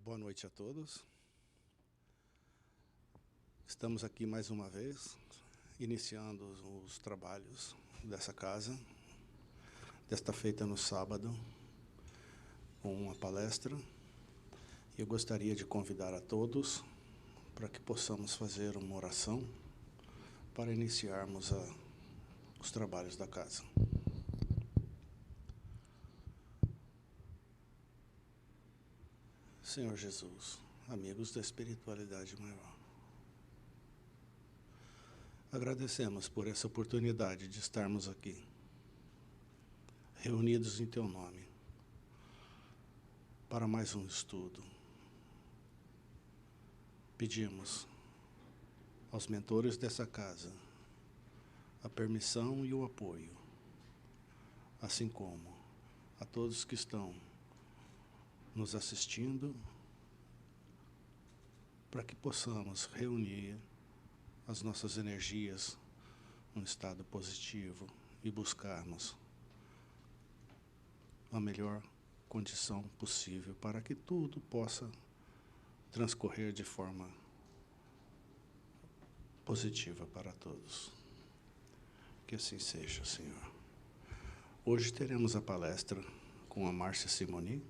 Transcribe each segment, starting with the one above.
Boa noite a todos. Estamos aqui mais uma vez, iniciando os trabalhos dessa casa, desta feita no sábado, com uma palestra. Eu gostaria de convidar a todos para que possamos fazer uma oração para iniciarmos os trabalhos da casa. Senhor Jesus, amigos da espiritualidade maior, agradecemos por essa oportunidade de estarmos aqui, reunidos em Teu nome, para mais um estudo. Pedimos aos mentores dessa casa a permissão e o apoio, assim como a todos que estão nos assistindo, para que possamos reunir as nossas energias num estado positivo e buscarmos a melhor condição possível para que tudo possa transcorrer de forma positiva para todos. Que assim seja, Senhor. Hoje teremos a palestra com a Márcia Simoni,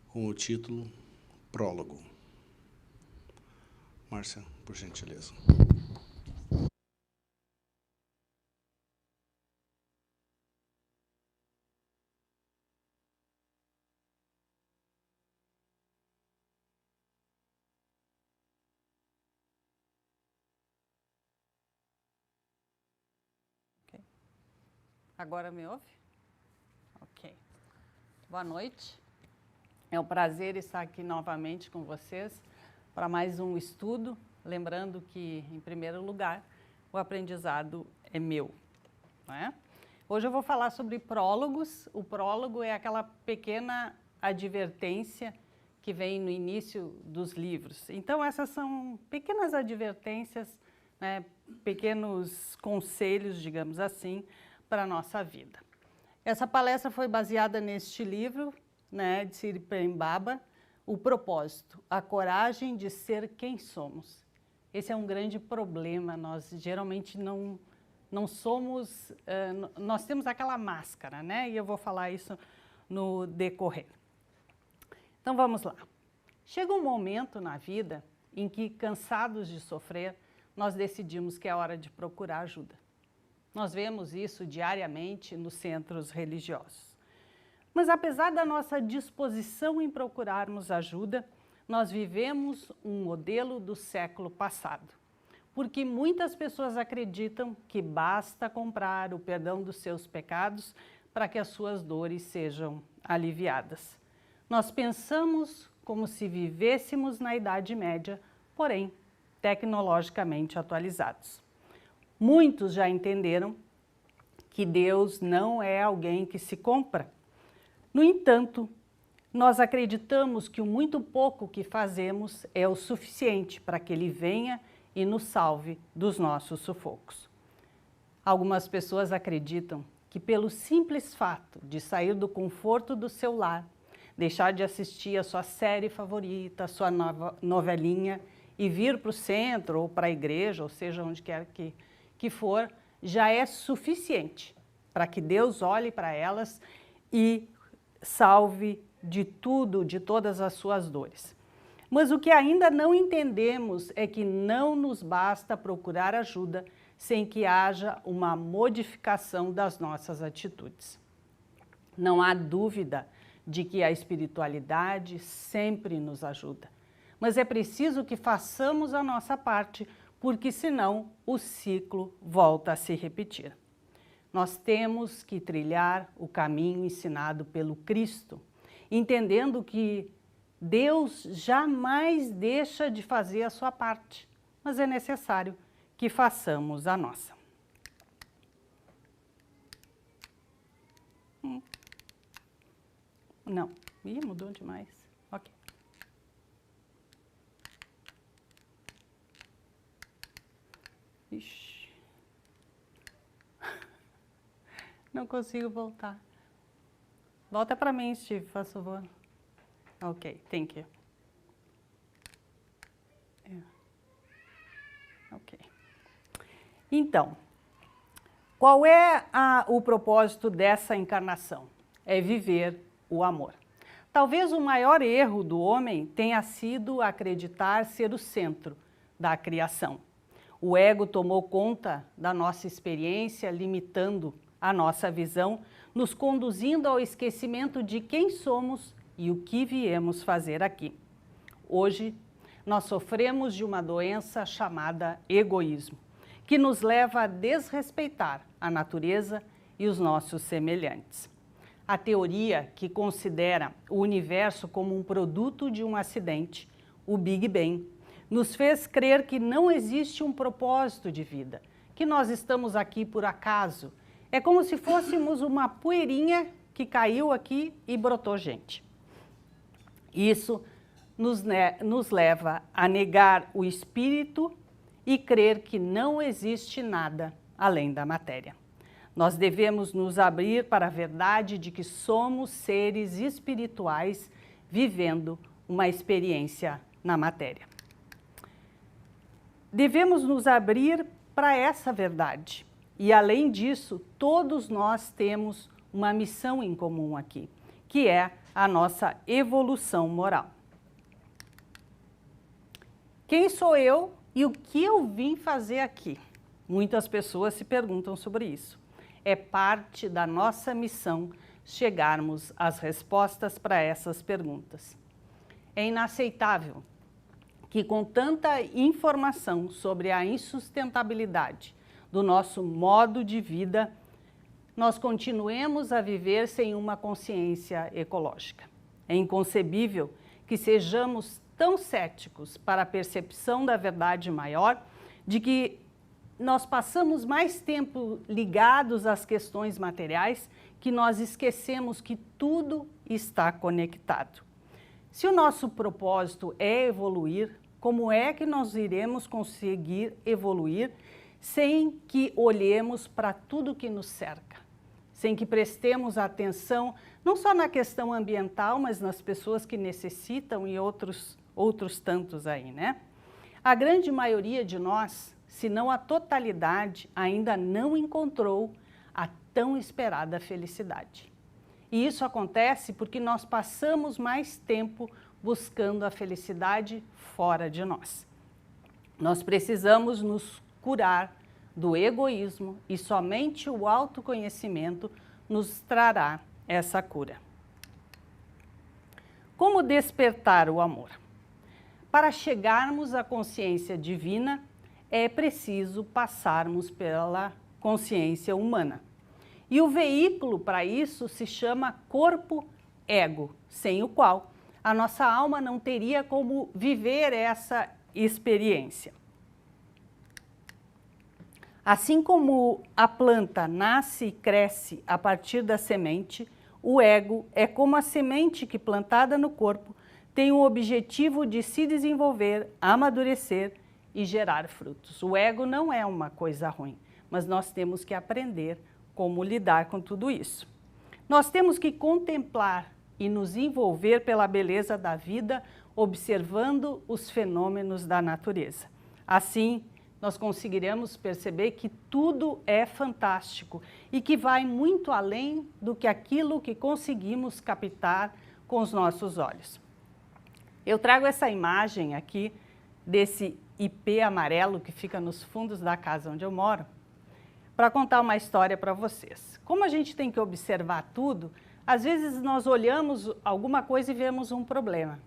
com o título Prólogo. Márcia, por gentileza. Okay. Agora me ouve? Ok. Boa noite. É um prazer estar aqui novamente com vocês para mais um estudo. Lembrando que, em primeiro lugar, o aprendizado é meu, não é? Hoje eu vou falar sobre prólogos. O prólogo é aquela pequena advertência que vem no início dos livros. Então, essas são pequenas advertências, né, pequenos conselhos, digamos assim, para a nossa vida. Essa palestra foi baseada neste livro, né, de Siri Prembaba, O Propósito, a coragem de ser quem somos. Esse é um grande problema, nós geralmente não somos, nós temos aquela máscara, né, e eu vou falar isso no decorrer. Então vamos lá. Chega um momento na vida em que, cansados de sofrer, nós decidimos que é hora de procurar ajuda. Nós vemos isso diariamente nos centros religiosos. Mas apesar da nossa disposição em procurarmos ajuda, nós vivemos um modelo do século passado. Porque muitas pessoas acreditam que basta comprar o perdão dos seus pecados para que as suas dores sejam aliviadas. Nós pensamos como se vivêssemos na Idade Média, porém tecnologicamente atualizados. Muitos já entenderam que Deus não é alguém que se compra. No entanto, nós acreditamos que o muito pouco que fazemos é o suficiente para que Ele venha e nos salve dos nossos sufocos. Algumas pessoas acreditam que pelo simples fato de sair do conforto do seu lar, deixar de assistir a sua série favorita, a sua novelinha e vir para o centro ou para a igreja, ou seja, onde quer que for, já é suficiente para que Deus olhe para elas e salve de tudo, de todas as suas dores. Mas o que ainda não entendemos é que não nos basta procurar ajuda sem que haja uma modificação das nossas atitudes. Não há dúvida de que a espiritualidade sempre nos ajuda, mas é preciso que façamos a nossa parte, porque senão o ciclo volta a se repetir. Nós temos que trilhar o caminho ensinado pelo Cristo, entendendo que Deus jamais deixa de fazer a sua parte, mas é necessário que façamos a nossa. Não, mudou demais. Ok. Ixi. Não consigo voltar. Volta para mim, Steve, faz favor. Ok, thank you. Ok. Então, qual é o propósito dessa encarnação? É viver o amor. Talvez o maior erro do homem tenha sido acreditar ser o centro da criação. O ego tomou conta da nossa experiência, limitando a nossa visão, nos conduzindo ao esquecimento de quem somos e o que viemos fazer aqui. Hoje, nós sofremos de uma doença chamada egoísmo, que nos leva a desrespeitar a natureza e os nossos semelhantes. A teoria que considera o universo como um produto de um acidente, o Big Bang, nos fez crer que não existe um propósito de vida, que nós estamos aqui por acaso. É como se fôssemos uma poeirinha que caiu aqui e brotou gente. Isso nos leva a negar o espírito e crer que não existe nada além da matéria. Nós devemos nos abrir para a verdade de que somos seres espirituais vivendo uma experiência na matéria. Devemos nos abrir para essa verdade. E, além disso, todos nós temos uma missão em comum aqui, que é a nossa evolução moral. Quem sou eu e o que eu vim fazer aqui? Muitas pessoas se perguntam sobre isso. É parte da nossa missão chegarmos às respostas para essas perguntas. É inaceitável que, com tanta informação sobre a insustentabilidade do nosso modo de vida, nós continuemos a viver sem uma consciência ecológica. É inconcebível que sejamos tão céticos para a percepção da verdade maior, de que nós passamos mais tempo ligados às questões materiais, que nós esquecemos que tudo está conectado. Se o nosso propósito é evoluir, como é que nós iremos conseguir evoluir sem que olhemos para tudo que nos cerca? Sem que prestemos atenção não só na questão ambiental, mas nas pessoas que necessitam e outros tantos aí, né? A grande maioria de nós, se não a totalidade, ainda não encontrou a tão esperada felicidade. E isso acontece porque nós passamos mais tempo buscando a felicidade fora de nós. Nós precisamos nos curar do egoísmo e somente o autoconhecimento nos trará essa cura. Como despertar o amor? Para chegarmos à consciência divina, é preciso passarmos pela consciência humana. E o veículo para isso se chama corpo-ego, sem o qual a nossa alma não teria como viver essa experiência. Assim como a planta nasce e cresce a partir da semente, o ego é como a semente que, plantada no corpo, tem o objetivo de se desenvolver, amadurecer e gerar frutos. O ego não é uma coisa ruim, mas nós temos que aprender como lidar com tudo isso. Nós temos que contemplar e nos envolver pela beleza da vida, observando os fenômenos da natureza. Assim, nós conseguiremos perceber que tudo é fantástico e que vai muito além do que aquilo que conseguimos captar com os nossos olhos. Eu trago essa imagem aqui desse ipê amarelo que fica nos fundos da casa onde eu moro, para contar uma história para vocês. Como a gente tem que observar tudo, às vezes nós olhamos alguma coisa e vemos um problema.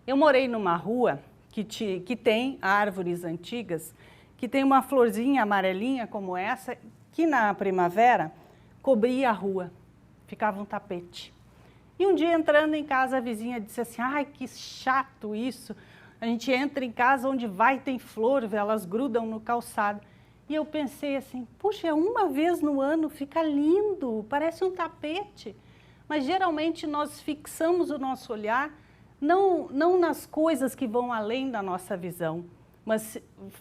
Eu morei numa rua que tem árvores antigas, que tem uma florzinha amarelinha como essa, que na primavera cobria a rua, ficava um tapete. E um dia, entrando em casa, a vizinha disse assim: ai, que chato isso, a gente entra em casa, onde vai tem flor, elas grudam no calçado. E eu pensei assim, puxa, uma vez no ano, fica lindo, parece um tapete. Mas geralmente nós fixamos o nosso olhar não nas coisas que vão além da nossa visão, mas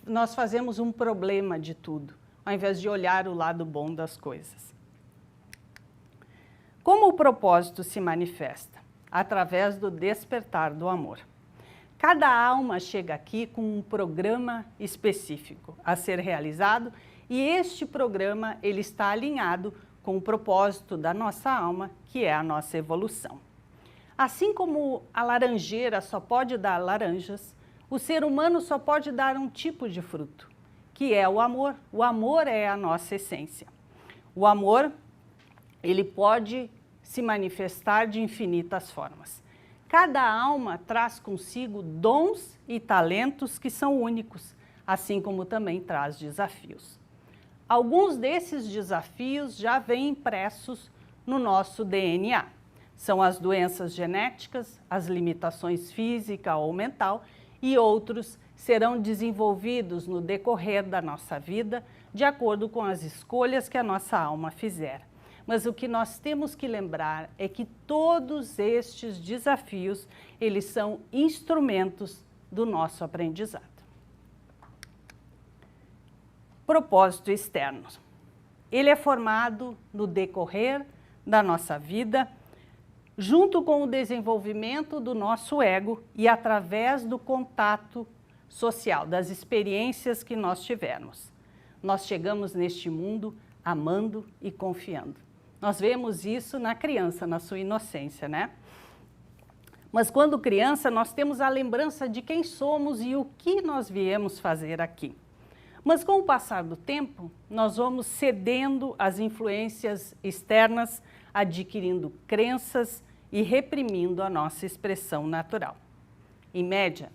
nós fazemos um problema de tudo, ao invés de olhar o lado bom das coisas. Como o propósito se manifesta? através do despertar do amor. Cada alma chega aqui com um programa específico a ser realizado e este programa ele está alinhado com o propósito da nossa alma, que é a nossa evolução. Assim como a laranjeira só pode dar laranjas, o ser humano só pode dar um tipo de fruto, que é o amor. O amor é a nossa essência. O amor, ele pode se manifestar de infinitas formas. Cada alma traz consigo dons e talentos que são únicos, assim como também traz desafios. Alguns desses desafios já vêm impressos no nosso DNA. São as doenças genéticas, as limitações física ou mental, e outros serão desenvolvidos no decorrer da nossa vida, de acordo com as escolhas que a nossa alma fizer. Mas o que nós temos que lembrar é que todos estes desafios, eles são instrumentos do nosso aprendizado. Propósito externo. Ele é formado no decorrer da nossa vida, junto com o desenvolvimento do nosso ego e através do contato social, das experiências que nós tivermos. Nós chegamos neste mundo amando e confiando. Nós vemos isso na criança, na sua inocência, né? Mas quando criança, nós temos a lembrança de quem somos e o que nós viemos fazer aqui. Mas com o passar do tempo, nós vamos cedendo às influências externas, adquirindo crenças e reprimindo a nossa expressão natural. Em média,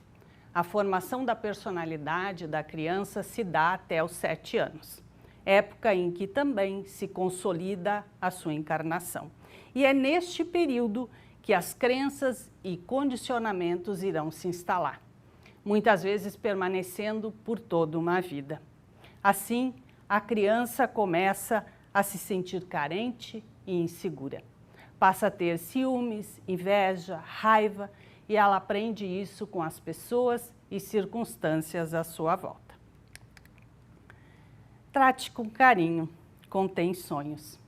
a formação da personalidade da criança se dá até os 7 anos, época em que também se consolida a sua encarnação. E é neste período que as crenças e condicionamentos irão se instalar, muitas vezes permanecendo por toda uma vida. Assim, a criança começa a se sentir carente e insegura. Passa a ter ciúmes, inveja, raiva, e ela aprende isso com as pessoas e circunstâncias à sua volta. Trate com carinho, contém sonhos.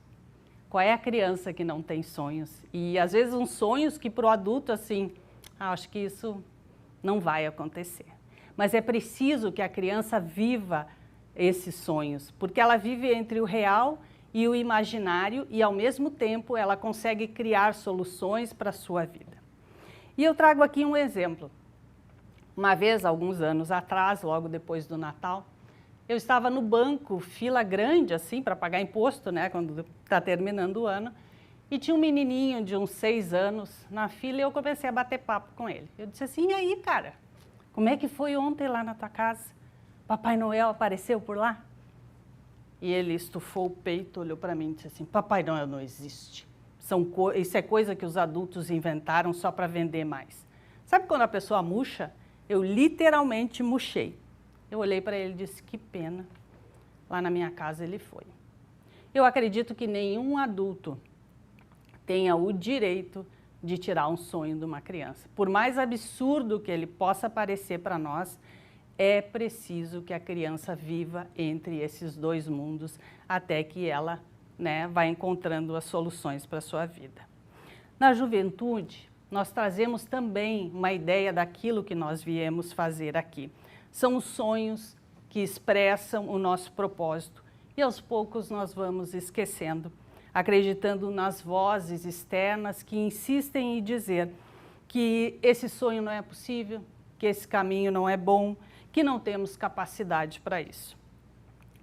Qual é a criança que não tem sonhos? E às vezes uns sonhos que para o adulto assim, acho que isso não vai acontecer. Mas é preciso que a criança viva esses sonhos, porque ela vive entre o real e o imaginário e ao mesmo tempo ela consegue criar soluções para a sua vida. E eu trago aqui um exemplo. Uma vez, alguns anos atrás, logo depois do Natal, eu estava no banco, fila grande assim, para pagar imposto, né, quando está terminando o ano, e tinha um menininho de uns 6 anos na fila e eu comecei a bater papo com ele. Eu disse assim, e aí, cara, como é que foi ontem lá na tua casa? Papai Noel apareceu por lá? E ele estufou o peito, olhou para mim e disse assim, Papai Noel não existe. Isso é coisa que os adultos inventaram só para vender mais. Sabe quando a pessoa murcha? Eu literalmente murchei. Eu olhei para ele e disse, que pena, lá na minha casa ele foi. Eu acredito que nenhum adulto tenha o direito de tirar um sonho de uma criança. Por mais absurdo que ele possa parecer para nós, é preciso que a criança viva entre esses dois mundos até que ela, né, vá encontrando as soluções para a sua vida. Na juventude, nós trazemos também uma ideia daquilo que nós viemos fazer aqui. São os sonhos que expressam o nosso propósito e aos poucos nós vamos esquecendo, acreditando nas vozes externas que insistem em dizer que esse sonho não é possível, que esse caminho não é bom, que não temos capacidade para isso.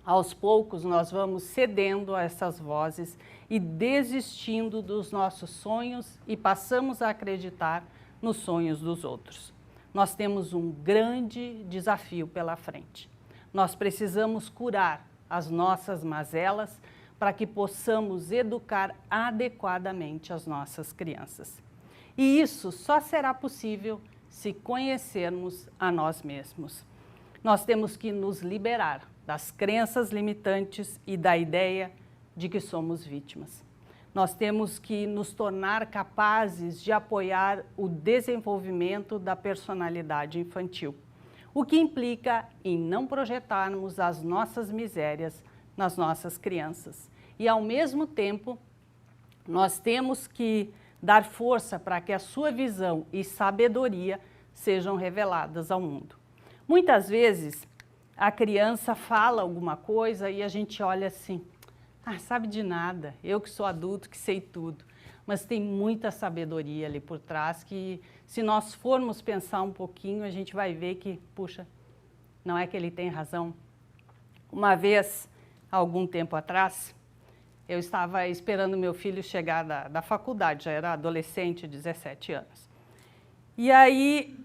Aos poucos nós vamos cedendo a essas vozes e desistindo dos nossos sonhos e passamos a acreditar nos sonhos dos outros. Nós temos um grande desafio pela frente. Nós precisamos curar as nossas mazelas para que possamos educar adequadamente as nossas crianças. E isso só será possível se conhecermos a nós mesmos. Nós temos que nos liberar das crenças limitantes e da ideia de que somos vítimas. Nós temos que nos tornar capazes de apoiar o desenvolvimento da personalidade infantil, o que implica em não projetarmos as nossas misérias nas nossas crianças. E, ao mesmo tempo, nós temos que dar força para que a sua visão e sabedoria sejam reveladas ao mundo. Muitas vezes, a criança fala alguma coisa e a gente olha assim, sabe de nada, eu que sou adulto, que sei tudo. Mas tem muita sabedoria ali por trás que, se nós formos pensar um pouquinho, a gente vai ver que, puxa, não é que ele tem razão. Uma vez, há algum tempo atrás, eu estava esperando meu filho chegar da faculdade, já era adolescente, 17 anos. E aí,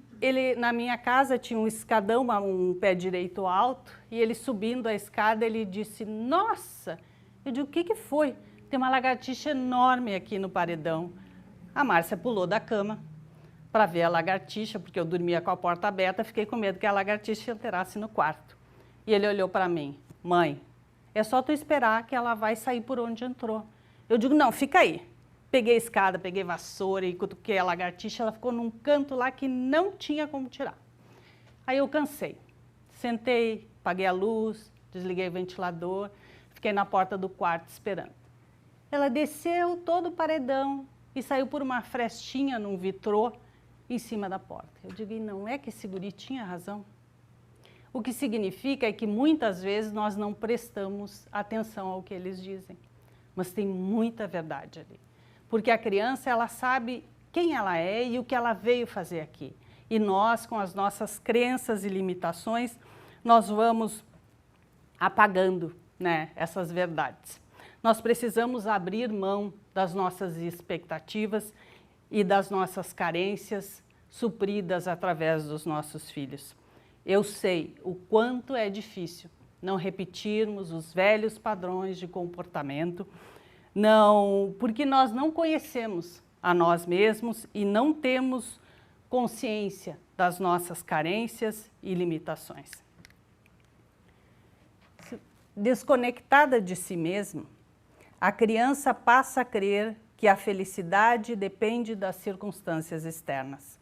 na minha casa tinha um escadão, um pé direito alto, e ele subindo a escada, ele disse, nossa! Eu digo, o que foi? Tem uma lagartixa enorme aqui no paredão. A Márcia pulou da cama para ver a lagartixa, porque eu dormia com a porta aberta, fiquei com medo que a lagartixa entrasse no quarto. E ele olhou para mim, mãe, é só tu esperar que ela vai sair por onde entrou. Eu digo, não, fica aí. Peguei a escada, peguei vassoura e cutuquei a lagartixa, ela ficou num canto lá que não tinha como tirar. Aí eu cansei, sentei, apaguei a luz, desliguei o ventilador, fiquei na porta do quarto esperando. Ela desceu todo o paredão e saiu por uma frestinha num vitrô em cima da porta. Eu digo, e não é que esse guri tinha razão? O que significa é que muitas vezes nós não prestamos atenção ao que eles dizem. Mas tem muita verdade ali. Porque a criança, ela sabe quem ela é e o que ela veio fazer aqui. E nós, com as nossas crenças e limitações, nós vamos apagando, né, essas verdades. Nós precisamos abrir mão das nossas expectativas e das nossas carências supridas através dos nossos filhos. Eu sei o quanto é difícil não repetirmos os velhos padrões de comportamento, porque nós não conhecemos a nós mesmos e não temos consciência das nossas carências e limitações. Desconectada de si mesma, a criança passa a crer que a felicidade depende das circunstâncias externas,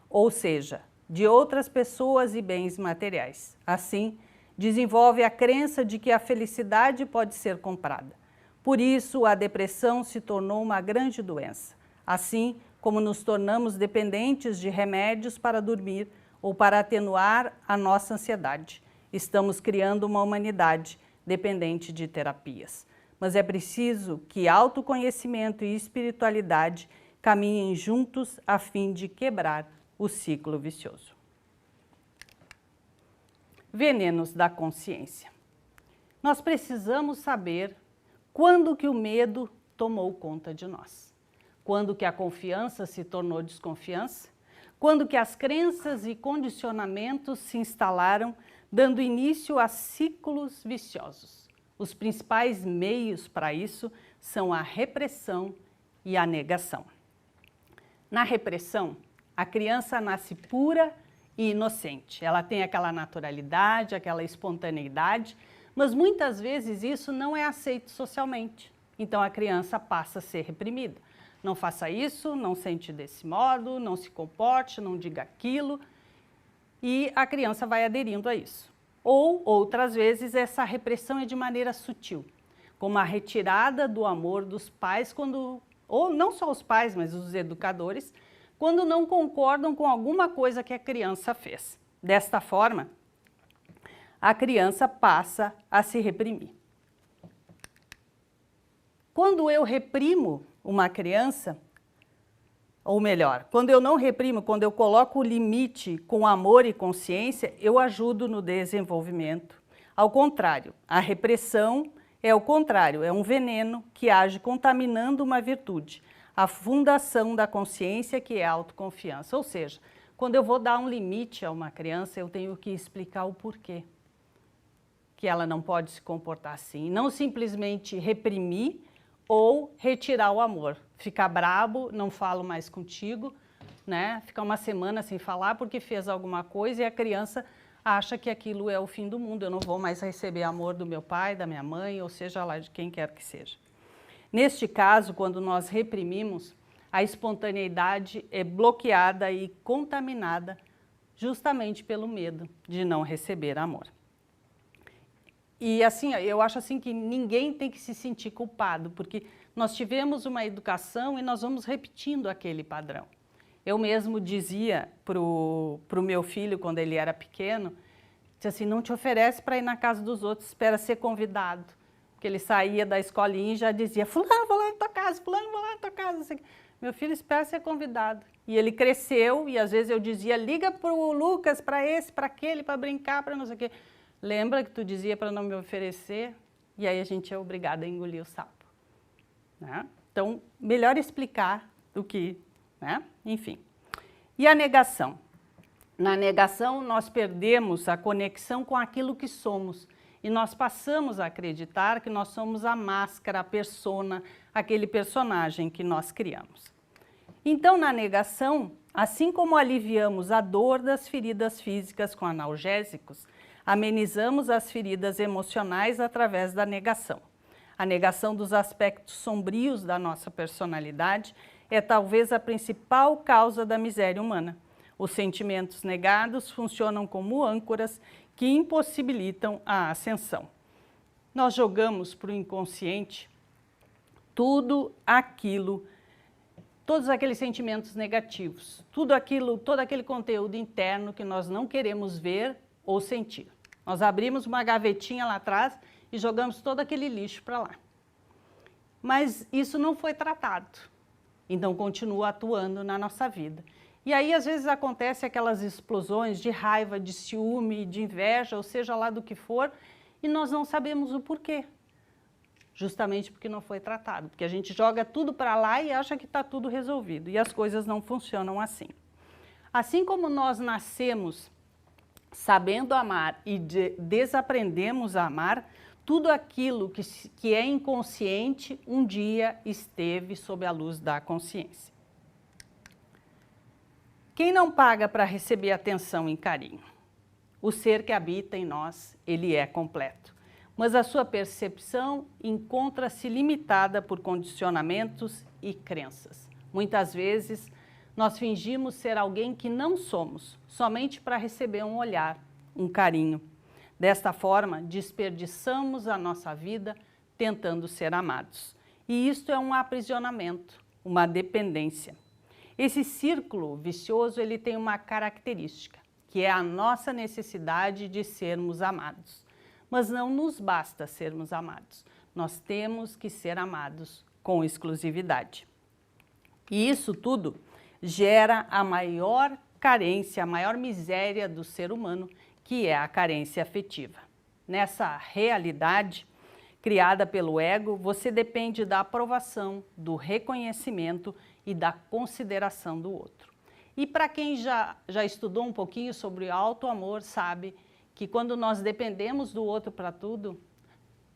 ou seja, de outras pessoas e bens materiais. Assim, desenvolve a crença de que a felicidade pode ser comprada. Por isso, a depressão se tornou uma grande doença, assim como nos tornamos dependentes de remédios para dormir ou para atenuar a nossa ansiedade. Estamos criando uma humanidade dependente de terapias. Mas é preciso que autoconhecimento e espiritualidade caminhem juntos a fim de quebrar o ciclo vicioso. Venenos da consciência. Nós precisamos saber quando que o medo tomou conta de nós, quando que a confiança se tornou desconfiança, quando que as crenças e condicionamentos se instalaram, dando início a ciclos viciosos. Os principais meios para isso são a repressão e a negação. Na repressão, a criança nasce pura e inocente. Ela tem aquela naturalidade, aquela espontaneidade, mas muitas vezes isso não é aceito socialmente. Então a criança passa a ser reprimida. Não faça isso, não sente desse modo, não se comporte, não diga aquilo. E a criança vai aderindo a isso. Ou, outras vezes, essa repressão é de maneira sutil, como a retirada do amor dos pais, ou não só os pais, mas os educadores, quando não concordam com alguma coisa que a criança fez. Desta forma, a criança passa a se reprimir. Quando eu reprimo uma criança, ou melhor, quando eu não reprimo, quando eu coloco o limite com amor e consciência, eu ajudo no desenvolvimento. Ao contrário, a repressão é o contrário, é um veneno que age contaminando uma virtude, a fundação da consciência, que é a autoconfiança. Ou seja, quando eu vou dar um limite a uma criança, eu tenho que explicar o porquê que ela não pode se comportar assim, não simplesmente reprimir ou retirar o amor, ficar brabo, não falo mais contigo, né? Ficar uma semana sem falar porque fez alguma coisa e a criança acha que aquilo é o fim do mundo, eu não vou mais receber amor do meu pai, da minha mãe, ou seja lá de quem quer que seja. Neste caso, quando nós reprimimos, a espontaneidade é bloqueada e contaminada justamente pelo medo de não receber amor. E assim, eu acho assim que ninguém tem que se sentir culpado, porque nós tivemos uma educação e nós vamos repetindo aquele padrão. Eu mesmo dizia pro meu filho, quando ele era pequeno, disse assim, não te oferece para ir na casa dos outros, espera ser convidado. Porque ele saía da escolinha e já dizia, fulano, vou lá na tua casa, fulano, vou lá na tua casa. Meu filho espera ser convidado. E ele cresceu e às vezes eu dizia, liga pro Lucas, para esse, para aquele, para brincar, para não sei o quê. Lembra que tu dizia para não me oferecer? E aí a gente é obrigado a engolir o sapo. Né? Então, melhor explicar do que, né? Enfim. E a negação? Na negação, nós perdemos a conexão com aquilo que somos e nós passamos a acreditar que nós somos a máscara, a persona, aquele personagem que nós criamos. Então, na negação, assim como aliviamos a dor das feridas físicas com analgésicos, amenizamos as feridas emocionais através da negação. A negação dos aspectos sombrios da nossa personalidade é talvez a principal causa da miséria humana. Os sentimentos negados funcionam como âncoras que impossibilitam a ascensão. Nós jogamos para o inconsciente tudo aquilo, todos aqueles sentimentos negativos, todo aquele conteúdo interno que nós não queremos ver ou sentir. Nós abrimos uma gavetinha lá atrás e jogamos todo aquele lixo para lá. Mas isso não foi tratado, então continua atuando na nossa vida. E aí, às vezes, acontece aquelas explosões de raiva, de ciúme, de inveja, ou seja lá do que for, e nós não sabemos o porquê. Justamente porque não foi tratado, porque a gente joga tudo para lá e acha que está tudo resolvido, e as coisas não funcionam assim. Assim como nós nascemos sabendo amar e desaprendemos a amar, tudo aquilo que é inconsciente um dia esteve sob a luz da consciência. Quem não paga para receber atenção e carinho? O ser que habita em nós, ele é completo. Mas a sua percepção encontra-se limitada por condicionamentos e crenças. Muitas vezes, nós fingimos ser alguém que não somos, somente para receber um olhar, um carinho. Desta forma, desperdiçamos a nossa vida tentando ser amados. E isto é um aprisionamento, uma dependência. Esse círculo vicioso, ele tem uma característica, que é a nossa necessidade de sermos amados. Mas não nos basta sermos amados, nós temos que ser amados com exclusividade. E isso tudo gera a maior carência, a maior miséria do ser humano, que é a carência afetiva. Nessa realidade criada pelo ego, você depende da aprovação, do reconhecimento e da consideração do outro. E para quem já estudou um pouquinho sobre auto-amor, sabe que quando nós dependemos do outro para tudo,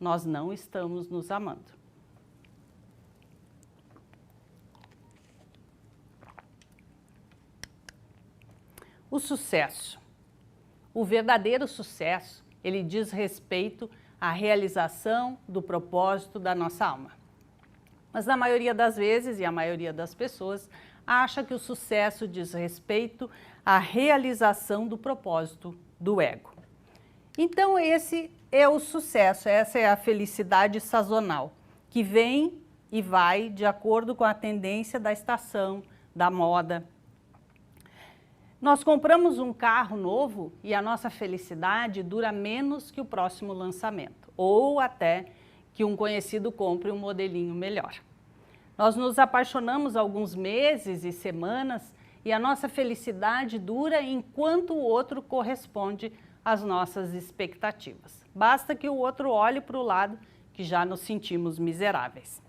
nós não estamos nos amando. O sucesso. O verdadeiro sucesso, ele diz respeito à realização do propósito da nossa alma. Mas na maioria das vezes, e a maioria das pessoas, acha que o sucesso diz respeito à realização do propósito do ego. Então esse é o sucesso, essa é a felicidade sazonal, que vem e vai de acordo com a tendência da estação, da moda. Nós compramos um carro novo e a nossa felicidade dura menos que o próximo lançamento, ou até que um conhecido compre um modelinho melhor. Nós nos apaixonamos alguns meses e semanas e a nossa felicidade dura enquanto o outro corresponde às nossas expectativas. Basta que o outro olhe para o lado que já nos sentimos miseráveis.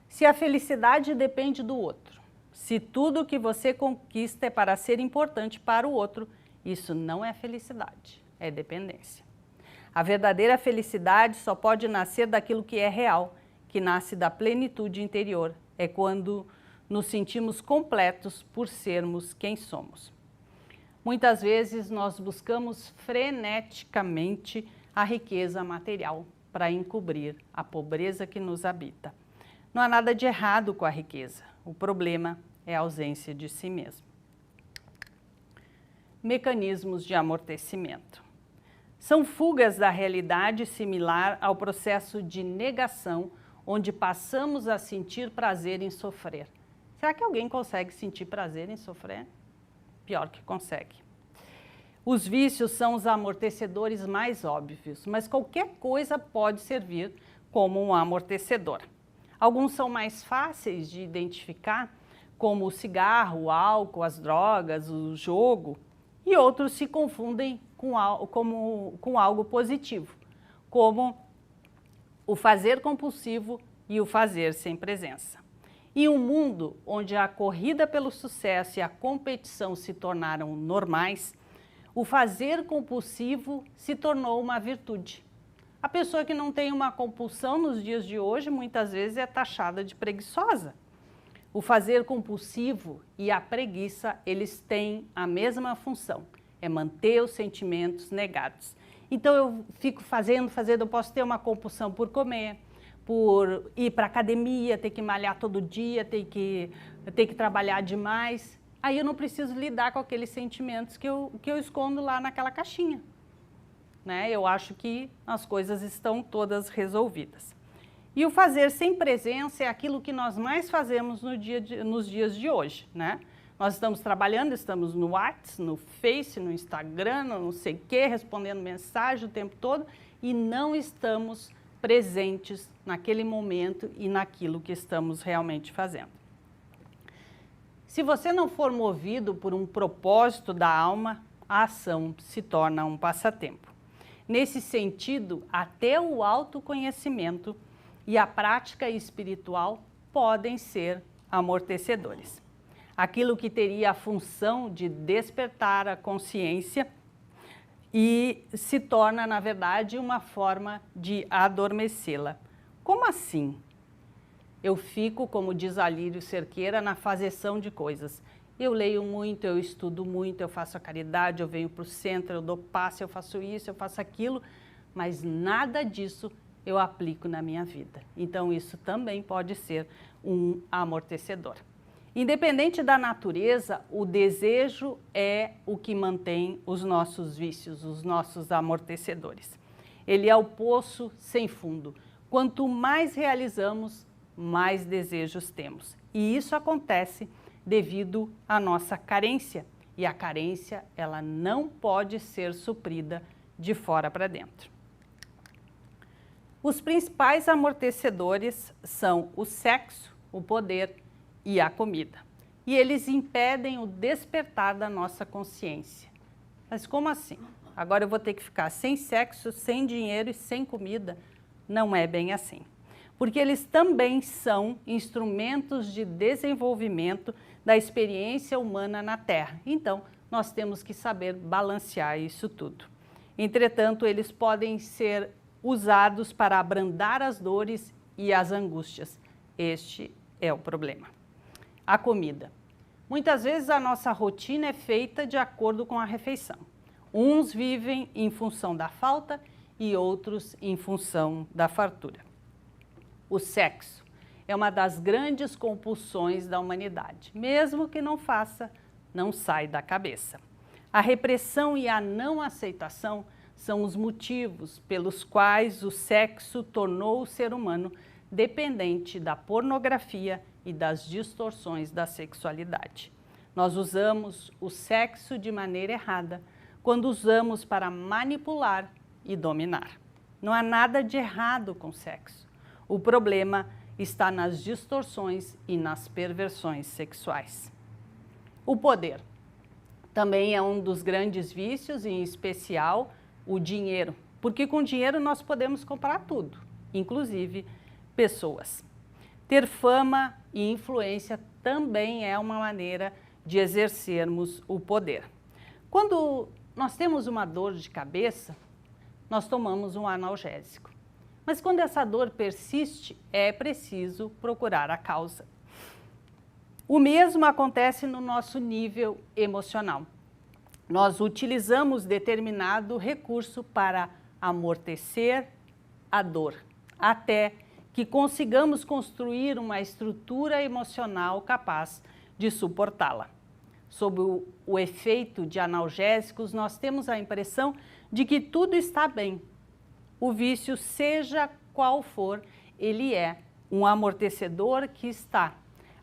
Se a felicidade depende do outro, se tudo que você conquista é para ser importante para o outro, isso não é felicidade, é dependência. A verdadeira felicidade só pode nascer daquilo que é real, que nasce da plenitude interior. É quando nos sentimos completos por sermos quem somos. Muitas vezes nós buscamos freneticamente a riqueza material para encobrir a pobreza que nos habita. Não há nada de errado com a riqueza, o problema é a ausência de si mesmo. Mecanismos de amortecimento. São fugas da realidade similar ao processo de negação, onde passamos a sentir prazer em sofrer. Será que alguém consegue sentir prazer em sofrer? Pior que consegue. Os vícios são os amortecedores mais óbvios, mas qualquer coisa pode servir como um amortecedor. Alguns são mais fáceis de identificar, como o cigarro, o álcool, as drogas, o jogo, e outros se confundem com algo positivo, como o fazer compulsivo e o fazer sem presença. Em um mundo onde a corrida pelo sucesso e a competição se tornaram normais, o fazer compulsivo se tornou uma virtude. A pessoa que não tem uma compulsão nos dias de hoje, muitas vezes é taxada de preguiçosa. O fazer compulsivo e a preguiça, eles têm a mesma função, é manter os sentimentos negados. Então eu fico fazendo, eu posso ter uma compulsão por comer, por ir para a academia, ter que malhar todo dia, ter que trabalhar demais. Aí eu não preciso lidar com aqueles sentimentos que eu escondo lá naquela caixinha. Né? Eu acho que as coisas estão todas resolvidas. E o fazer sem presença é aquilo que nós mais fazemos nos dias de hoje. Né? Nós estamos trabalhando, estamos no WhatsApp, no Face, no Instagram, no não sei o quê, respondendo mensagem o tempo todo e não estamos presentes naquele momento e naquilo que estamos realmente fazendo. Se você não for movido por um propósito da alma, a ação se torna um passatempo. Nesse sentido, até o autoconhecimento e a prática espiritual podem ser amortecedores. Aquilo que teria a função de despertar a consciência e se torna, na verdade, uma forma de adormecê-la. Como assim? Eu fico, como diz Alírio Cerqueira, na fazeção de coisas. Eu leio muito, eu estudo muito, eu faço a caridade, eu venho para o centro, eu dou passe, eu faço isso, eu faço aquilo, mas nada disso eu aplico na minha vida. Então isso também pode ser um amortecedor. Independente da natureza, o desejo é o que mantém os nossos vícios, os nossos amortecedores. Ele é o poço sem fundo. Quanto mais realizamos, mais desejos temos. E isso acontece devido à nossa carência. E a carência, ela não pode ser suprida de fora para dentro. Os principais amortecedores são o sexo, o poder e a comida. E eles impedem o despertar da nossa consciência. Mas como assim? Agora eu vou ter que ficar sem sexo, sem dinheiro e sem comida? Não é bem assim. Porque eles também são instrumentos de desenvolvimento da experiência humana na Terra. Então, nós temos que saber balancear isso tudo. Entretanto, eles podem ser usados para abrandar as dores e as angústias. Este é o problema. A comida. Muitas vezes a nossa rotina é feita de acordo com a refeição. Uns vivem em função da falta e outros em função da fartura. O sexo é uma das grandes compulsões da humanidade. Mesmo que não faça, não sai da cabeça. A repressão e a não aceitação são os motivos pelos quais o sexo tornou o ser humano dependente da pornografia e das distorções da sexualidade. Nós usamos o sexo de maneira errada quando usamos para manipular e dominar. Não há nada de errado com o sexo. O problema está nas distorções e nas perversões sexuais. O poder também é um dos grandes vícios, em especial o dinheiro, porque com dinheiro nós podemos comprar tudo, inclusive pessoas. Ter fama e influência também é uma maneira de exercermos o poder. Quando nós temos uma dor de cabeça, nós tomamos um analgésico. Mas quando essa dor persiste, é preciso procurar a causa. O mesmo acontece no nosso nível emocional. Nós utilizamos determinado recurso para amortecer a dor, até que consigamos construir uma estrutura emocional capaz de suportá-la. Sob o efeito de analgésicos, nós temos a impressão de que tudo está bem. O vício, seja qual for, ele é um amortecedor que está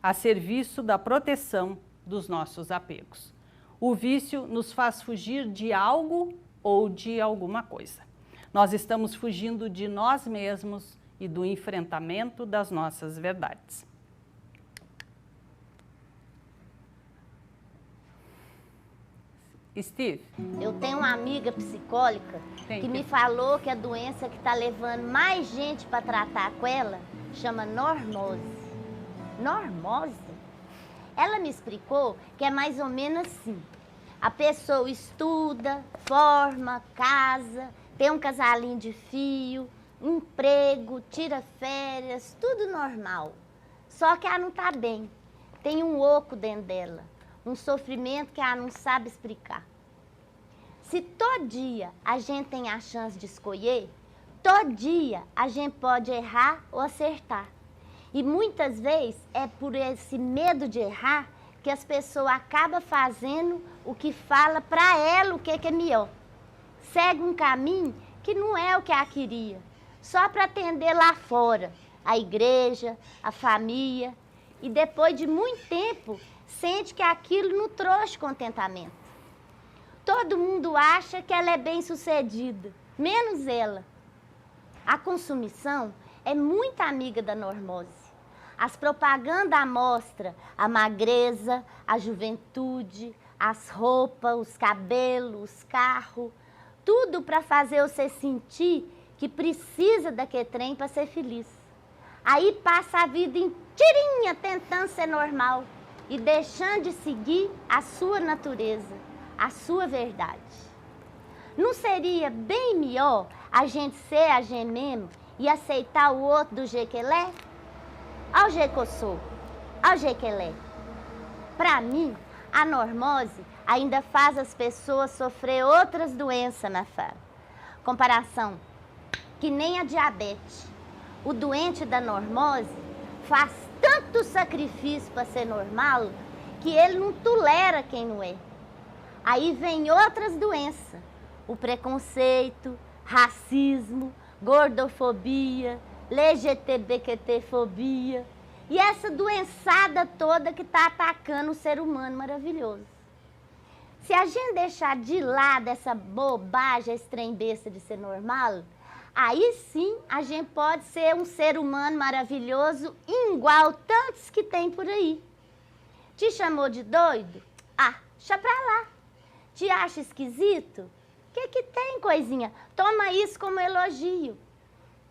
a serviço da proteção dos nossos apegos. O vício nos faz fugir de algo ou de alguma coisa. Nós estamos fugindo de nós mesmos e do enfrentamento das nossas verdades. Steve? Eu tenho uma amiga psicóloga que me falou que a doença que está levando mais gente para tratar com ela chama normose. Normose? Ela me explicou que é mais ou menos assim. A pessoa estuda, forma, casa, tem um casalinho de fio, emprego, tira férias, tudo normal. Só que ela não está bem. Tem um oco dentro dela, um sofrimento que ela não sabe explicar. Se todo dia a gente tem a chance de escolher, todo dia a gente pode errar ou acertar. E muitas vezes é por esse medo de errar que as pessoas acabam fazendo o que fala para ela o que é melhor. Segue um caminho que não é o que ela queria, só para atender lá fora, a igreja, a família, e depois de muito tempo sente que aquilo não trouxe contentamento. Todo mundo acha que ela é bem-sucedida, menos ela. A consumição é muito amiga da normose. As propagandas mostram a magreza, a juventude, as roupas, os cabelos, os carros, tudo para fazer você sentir que precisa daquele trem para ser feliz. Aí passa a vida inteirinha tentando ser normal e deixando de seguir a sua natureza, a sua verdade. Não seria bem melhor a gente ser a gente mesmo e aceitar o outro do jeito que ele é? Ao jeito que eu sou, ao jeito que ele é. Para mim, a normose ainda faz as pessoas sofrer outras doenças na fala. Comparação, que nem a diabetes. O doente da normose faz tanto sacrifício para ser normal que ele não tolera quem não é. Aí vem outras doenças, o preconceito, racismo, gordofobia, LGBTfobia e essa doençada toda que está atacando o ser humano maravilhoso. Se a gente deixar de lado essa bobagem, esse trem besta de ser normal, aí sim a gente pode ser um ser humano maravilhoso igual tantos que tem por aí. Te chamou de doido? Ah, deixa pra lá. Te acha esquisito? O que tem, coisinha? Toma isso como elogio.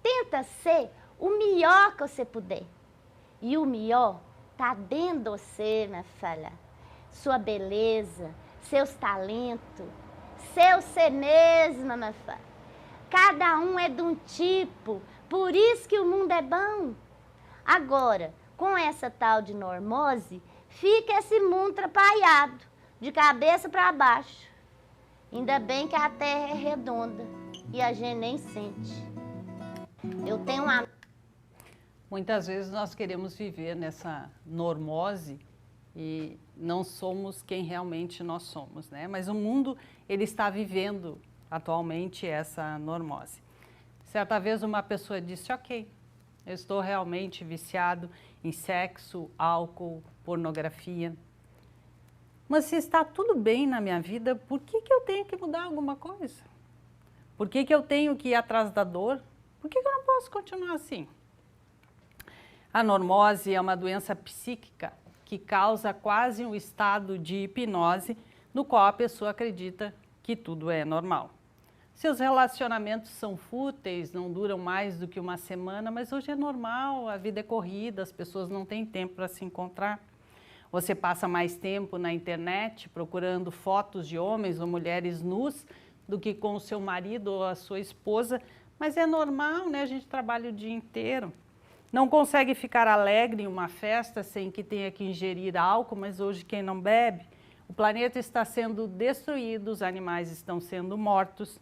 Tenta ser o melhor que você puder. E o melhor tá dentro de você, minha filha. Sua beleza, seus talentos, seu ser mesma, minha filha. Cada um é de um tipo, por isso que o mundo é bom. Agora, com essa tal de normose, fica esse mundo atrapalhado, de cabeça para baixo. Ainda bem que a terra é redonda e a gente nem sente. Eu tenho uma... Muitas vezes nós queremos viver nessa normose e não somos quem realmente nós somos, né? Mas o mundo, ele está vivendo atualmente essa normose. Certa vez uma pessoa disse, ok, eu estou realmente viciado em sexo, álcool, pornografia. Mas se está tudo bem na minha vida, por que eu tenho que mudar alguma coisa? Por que eu tenho que ir atrás da dor? Por que eu não posso continuar assim? A normose é uma doença psíquica que causa quase um estado de hipnose no qual a pessoa acredita que tudo é normal. Seus relacionamentos são fúteis, não duram mais do que uma semana, mas hoje é normal, a vida é corrida, as pessoas não têm tempo para se encontrar. Você passa mais tempo na internet procurando fotos de homens ou mulheres nus do que com o seu marido ou a sua esposa, mas é normal, né? A gente trabalha o dia inteiro. Não consegue ficar alegre em uma festa sem que tenha que ingerir álcool, mas hoje quem não bebe? O planeta está sendo destruído, os animais estão sendo mortos,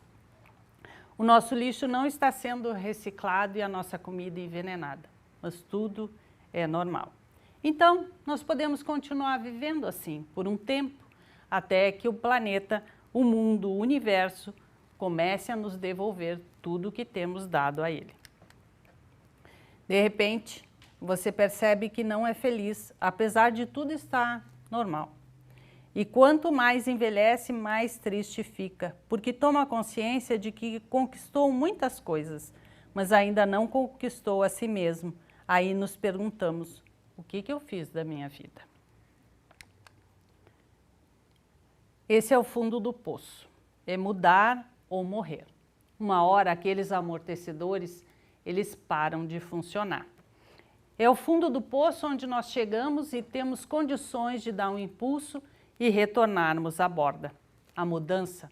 o nosso lixo não está sendo reciclado e a nossa comida envenenada, mas tudo é normal. Então, nós podemos continuar vivendo assim por um tempo, até que o planeta, o mundo, o universo, comece a nos devolver tudo o que temos dado a ele. De repente, você percebe que não é feliz, apesar de tudo estar normal. E quanto mais envelhece, mais triste fica, porque toma consciência de que conquistou muitas coisas, mas ainda não conquistou a si mesmo. Aí nos perguntamos, o que eu fiz da minha vida? Esse é o fundo do poço, é mudar ou morrer. Uma hora aqueles amortecedores, eles param de funcionar. É o fundo do poço onde nós chegamos e temos condições de dar um impulso e retornarmos à borda. A mudança,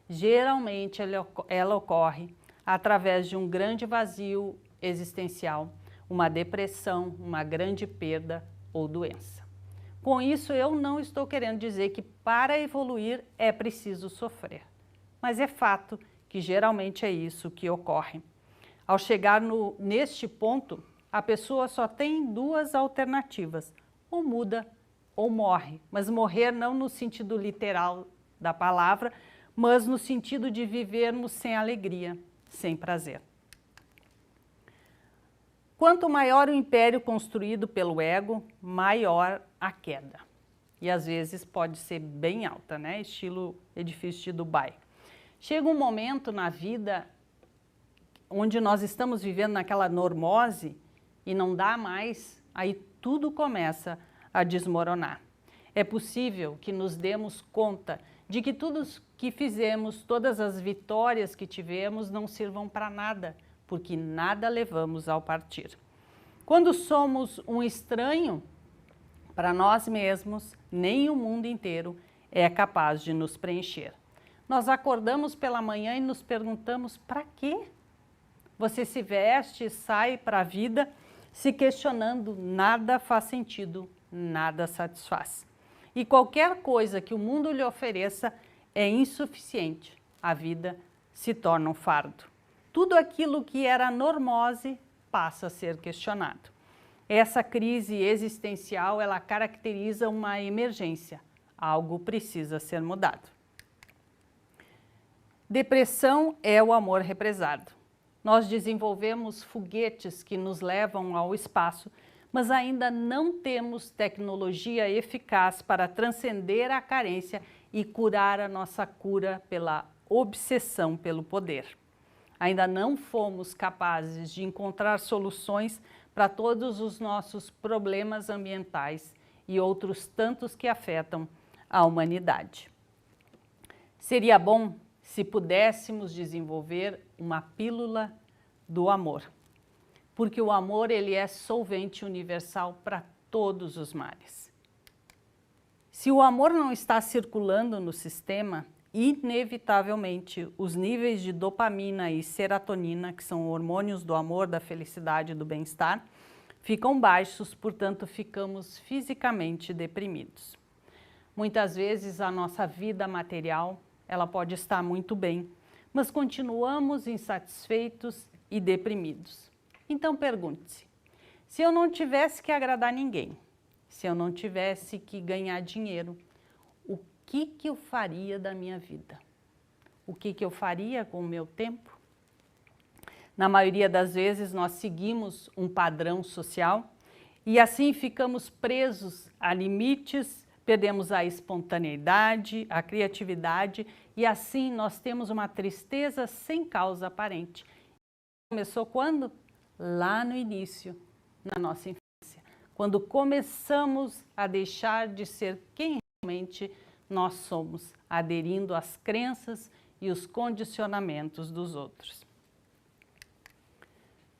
geralmente ela ocorre através de um grande vazio existencial, uma depressão, uma grande perda ou doença. Com isso, eu não estou querendo dizer que para evoluir é preciso sofrer, mas é fato que geralmente é isso que ocorre. Ao chegar neste ponto, a pessoa só tem duas alternativas, ou muda ou morre, mas morrer não no sentido literal da palavra, mas no sentido de vivermos sem alegria, sem prazer. Quanto maior o império construído pelo ego, maior a queda. E às vezes pode ser bem alta, né? Estilo edifício de Dubai. Chega um momento na vida onde nós estamos vivendo naquela normose e não dá mais, aí tudo começa a desmoronar. É possível que nos demos conta de que tudo que fizemos, todas as vitórias que tivemos não sirvam para nada, porque nada levamos ao partir. Quando somos um estranho para nós mesmos, nem o mundo inteiro é capaz de nos preencher. Nós acordamos pela manhã e nos perguntamos, para quê? Você se veste e sai para a vida se questionando, nada faz sentido, nada satisfaz. E qualquer coisa que o mundo lhe ofereça é insuficiente. A vida se torna um fardo. Tudo aquilo que era normose passa a ser questionado. Essa crise existencial, ela caracteriza uma emergência. Algo precisa ser mudado. Depressão é o amor represado. Nós desenvolvemos foguetes que nos levam ao espaço, mas ainda não temos tecnologia eficaz para transcender a carência e curar a nossa cura pela obsessão pelo poder. Ainda não fomos capazes de encontrar soluções para todos os nossos problemas ambientais e outros tantos que afetam a humanidade. Seria bom se pudéssemos desenvolver uma pílula do amor, porque o amor ele é solvente universal para todos os males. Se o amor não está circulando no sistema, inevitavelmente os níveis de dopamina e serotonina, que são hormônios do amor, da felicidade e do bem-estar, ficam baixos, portanto ficamos fisicamente deprimidos. Muitas vezes a nossa vida material ela pode estar muito bem, mas continuamos insatisfeitos e deprimidos. Então pergunte-se, se eu não tivesse que agradar ninguém, se eu não tivesse que ganhar dinheiro, o que eu faria da minha vida? O que eu faria com o meu tempo? Na maioria das vezes nós seguimos um padrão social e assim ficamos presos a limites, perdemos a espontaneidade, a criatividade e assim nós temos uma tristeza sem causa aparente. Começou quando? Lá no início, na nossa infância, quando começamos a deixar de ser quem realmente nós somos, aderindo às crenças e os condicionamentos dos outros.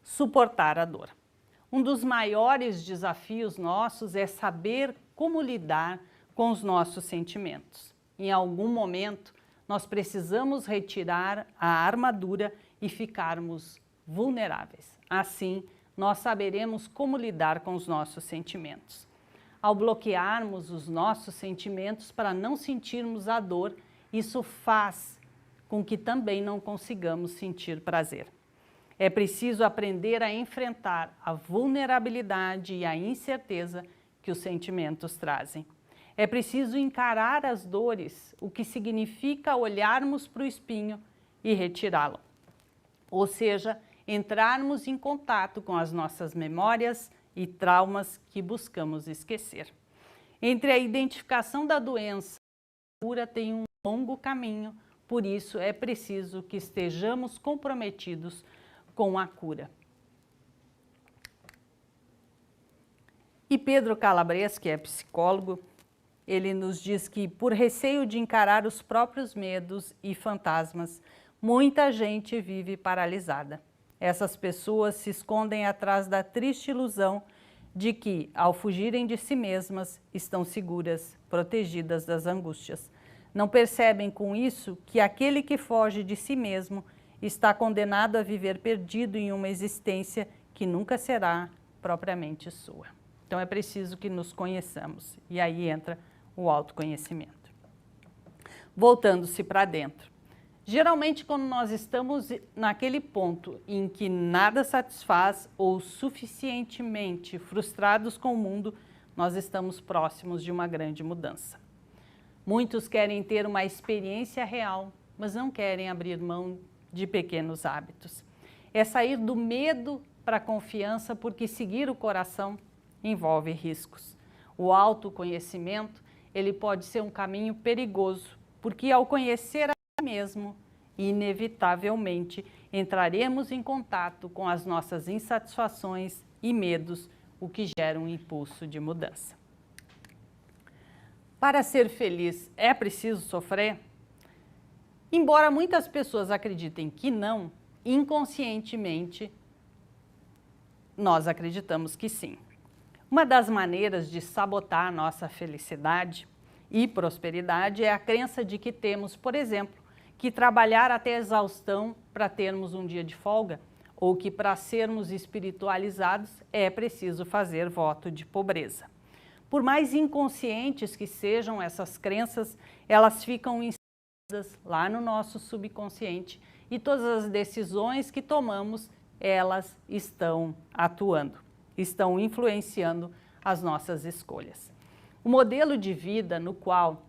Suportar a dor. Um dos maiores desafios nossos é saber como lidar com os nossos sentimentos. Em algum momento, nós precisamos retirar a armadura e ficarmos vulneráveis. Assim, nós saberemos como lidar com os nossos sentimentos. Ao bloquearmos os nossos sentimentos para não sentirmos a dor, isso faz com que também não consigamos sentir prazer. É preciso aprender a enfrentar a vulnerabilidade e a incerteza que os sentimentos trazem. É preciso encarar as dores, o que significa olharmos para o espinho e retirá-lo. Ou seja, entrarmos em contato com as nossas memórias e traumas que buscamos esquecer. Entre a identificação da doença e a cura tem um longo caminho, por isso é preciso que estejamos comprometidos com a cura. E Pedro Calabres, que é psicólogo, ele nos diz que, por receio de encarar os próprios medos e fantasmas, muita gente vive paralisada. Essas pessoas se escondem atrás da triste ilusão de que, ao fugirem de si mesmas, estão seguras, protegidas das angústias. Não percebem com isso que aquele que foge de si mesmo está condenado a viver perdido em uma existência que nunca será propriamente sua. Então é preciso que nos conheçamos, e aí entra o autoconhecimento. Voltando-se para dentro. Geralmente, quando nós estamos naquele ponto em que nada satisfaz ou suficientemente frustrados com o mundo, nós estamos próximos de uma grande mudança. Muitos querem ter uma experiência real, mas não querem abrir mão de pequenos hábitos. É sair do medo para a confiança, porque seguir o coração envolve riscos. O autoconhecimento, ele pode ser um caminho perigoso, porque ao conhecer a si mesmo, inevitavelmente entraremos em contato com as nossas insatisfações e medos, o que gera um impulso de mudança. Para ser feliz, é preciso sofrer? Embora muitas pessoas acreditem que não, inconscientemente, nós acreditamos que sim. Uma das maneiras de sabotar nossa felicidade e prosperidade é a crença de que temos, por exemplo, que trabalhar até a exaustão para termos um dia de folga, ou que para sermos espiritualizados é preciso fazer voto de pobreza. Por mais inconscientes que sejam essas crenças, elas ficam inseridas lá no nosso subconsciente e todas as decisões que tomamos, elas estão atuando, estão influenciando as nossas escolhas. O modelo de vida no qual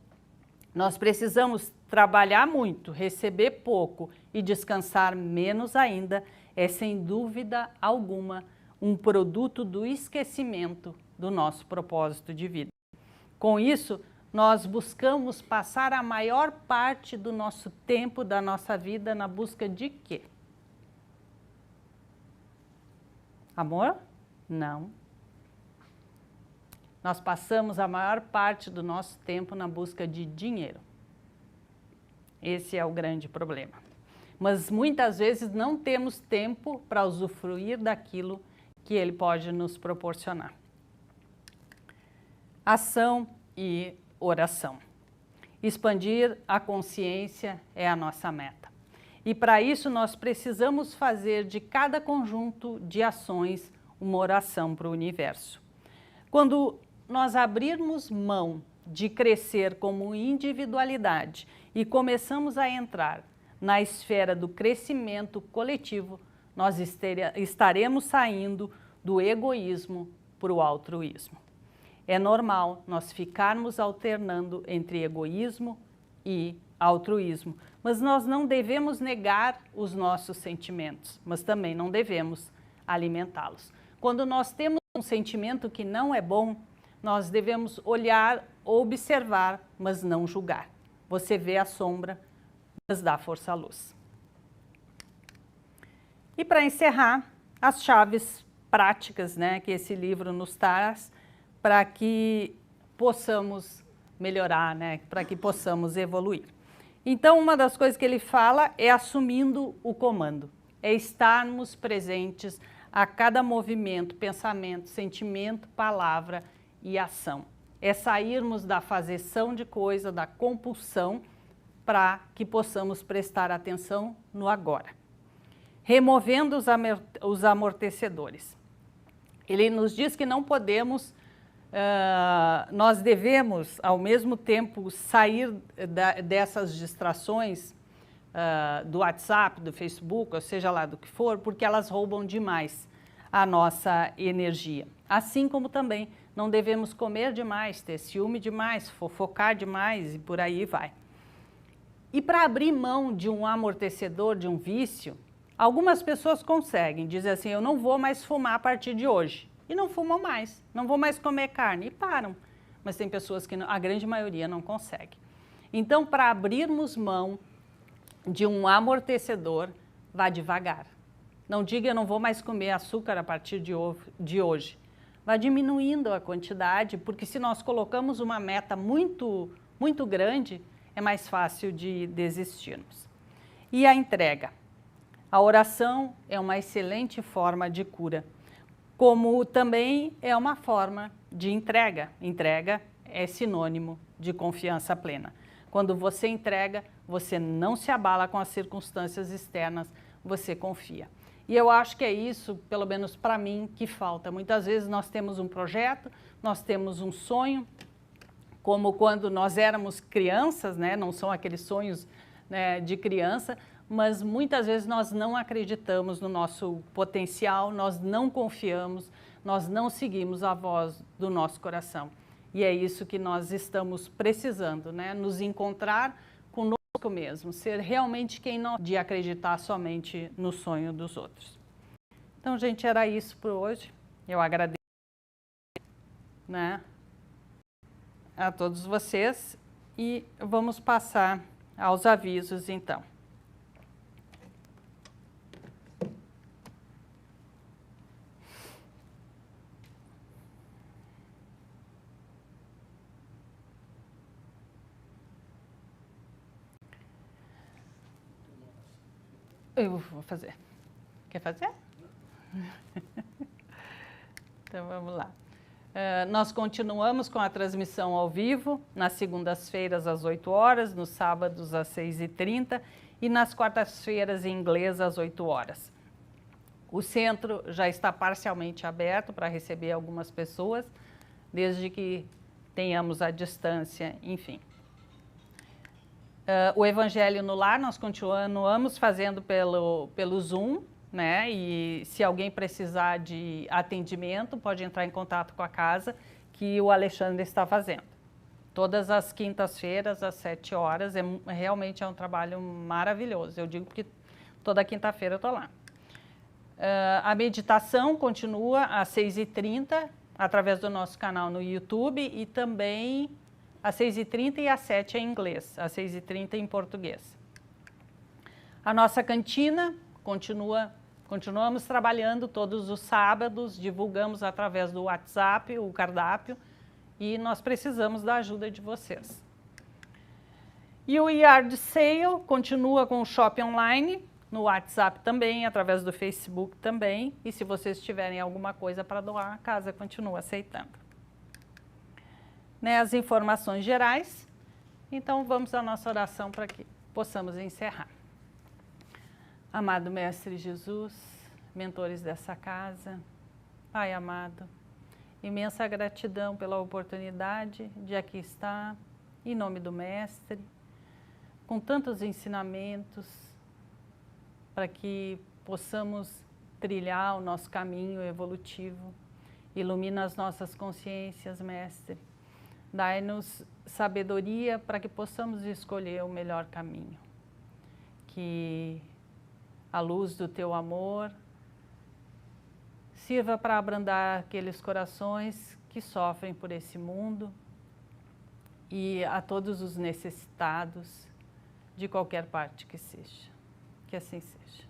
nós precisamos trabalhar muito, receber pouco e descansar menos ainda é, sem dúvida alguma, um produto do esquecimento do nosso propósito de vida. Com isso, nós buscamos passar a maior parte do nosso tempo, da nossa vida, na busca de quê? Amor? Não. Nós passamos a maior parte do nosso tempo na busca de dinheiro. Esse é o grande problema. Mas muitas vezes não temos tempo para usufruir daquilo que ele pode nos proporcionar. Ação e oração. Expandir a consciência é a nossa meta. E para isso nós precisamos fazer de cada conjunto de ações uma oração para o universo. Quando nós abrirmos mão de crescer como individualidade e começamos a entrar na esfera do crescimento coletivo, nós estaremos saindo do egoísmo para o altruísmo. É normal nós ficarmos alternando entre egoísmo e altruísmo, mas nós não devemos negar os nossos sentimentos, mas também não devemos alimentá-los. Quando nós temos um sentimento que não é bom, nós devemos olhar, observar, mas não julgar. Você vê a sombra, mas dá força à luz. E para encerrar, as chaves práticas, né, que esse livro nos traz para que possamos melhorar, né, para que possamos evoluir. Então, uma das coisas que ele fala é assumindo o comando, é estarmos presentes a cada movimento, pensamento, sentimento, palavra e ação. É sairmos da fazeção de coisa, da compulsão, para que possamos prestar atenção no agora. Removendo os amortecedores. Ele nos diz que não podemos, nós devemos, ao mesmo tempo, sair dessas distrações do WhatsApp, do Facebook, ou seja lá do que for, porque elas roubam demais a nossa energia. Assim como também não devemos comer demais, ter ciúme demais, fofocar demais e por aí vai. E para abrir mão de um amortecedor, de um vício, algumas pessoas conseguem, dizem assim, eu não vou mais fumar a partir de hoje. e não fumam mais, não vão mais comer carne e param. Mas tem pessoas que a grande maioria não consegue. Então, para abrirmos mão de um amortecedor, vá devagar. Não diga eu não vou mais comer açúcar a partir de hoje. Vá diminuindo a quantidade, porque se nós colocamos uma meta muito grande, é mais fácil de desistirmos. E a entrega. A oração é uma excelente forma de cura, como também é uma forma de entrega. Entrega é sinônimo de confiança plena. Quando você entrega, você não se abala com as circunstâncias externas, você confia. E eu acho que é isso, pelo menos para mim, que falta. Muitas vezes nós temos um projeto, nós temos um sonho, como quando nós éramos crianças, né? Não são aqueles sonhos, né, de criança, mas muitas vezes nós não acreditamos no nosso potencial, nós não confiamos, nós não seguimos a voz do nosso coração. E é isso que nós estamos precisando, né? Nos encontrar conosco mesmo, ser realmente quem nós de acreditar somente no sonho dos outros. Então, gente, era isso por hoje. Eu agradeço, né, a todos vocês e vamos passar aos avisos, então. Eu vou fazer. Quer fazer? Então, vamos lá. Nós continuamos com a transmissão ao vivo, nas segundas-feiras às 8 horas, nos sábados às 6h30 e nas quartas-feiras em inglês às 8 horas. O centro já está parcialmente aberto para receber algumas pessoas, desde que tenhamos a distância, enfim. O Evangelho no Lar nós continuamos fazendo pelo Zoom, né? E se alguém precisar de atendimento, pode entrar em contato com a casa, que o Alexandre está fazendo. Todas as quintas-feiras, às 7 horas, realmente é um trabalho maravilhoso. Eu digo porque toda quinta-feira eu estou lá. A meditação continua às 6h30, através do nosso canal no YouTube, e também às 6h30 e às 7 em inglês, às 6h30 em português. A nossa cantina continuamos trabalhando todos os sábados, divulgamos através do WhatsApp o cardápio e nós precisamos da ajuda de vocês. E o Yard Sale continua com o Shopping Online, no WhatsApp também, através do Facebook também, e se vocês tiverem alguma coisa para doar, a casa continua aceitando. Né, as informações gerais, então vamos à nossa oração para que possamos encerrar. Amado Mestre Jesus, mentores dessa casa, Pai amado, imensa gratidão pela oportunidade de aqui estar, em nome do Mestre, com tantos ensinamentos, para que possamos trilhar o nosso caminho evolutivo. Ilumina as nossas consciências, Mestre. Dai-nos sabedoria para que possamos escolher o melhor caminho. Que a luz do Teu amor sirva para abrandar aqueles corações que sofrem por esse mundo e a todos os necessitados de qualquer parte que seja. Que assim seja.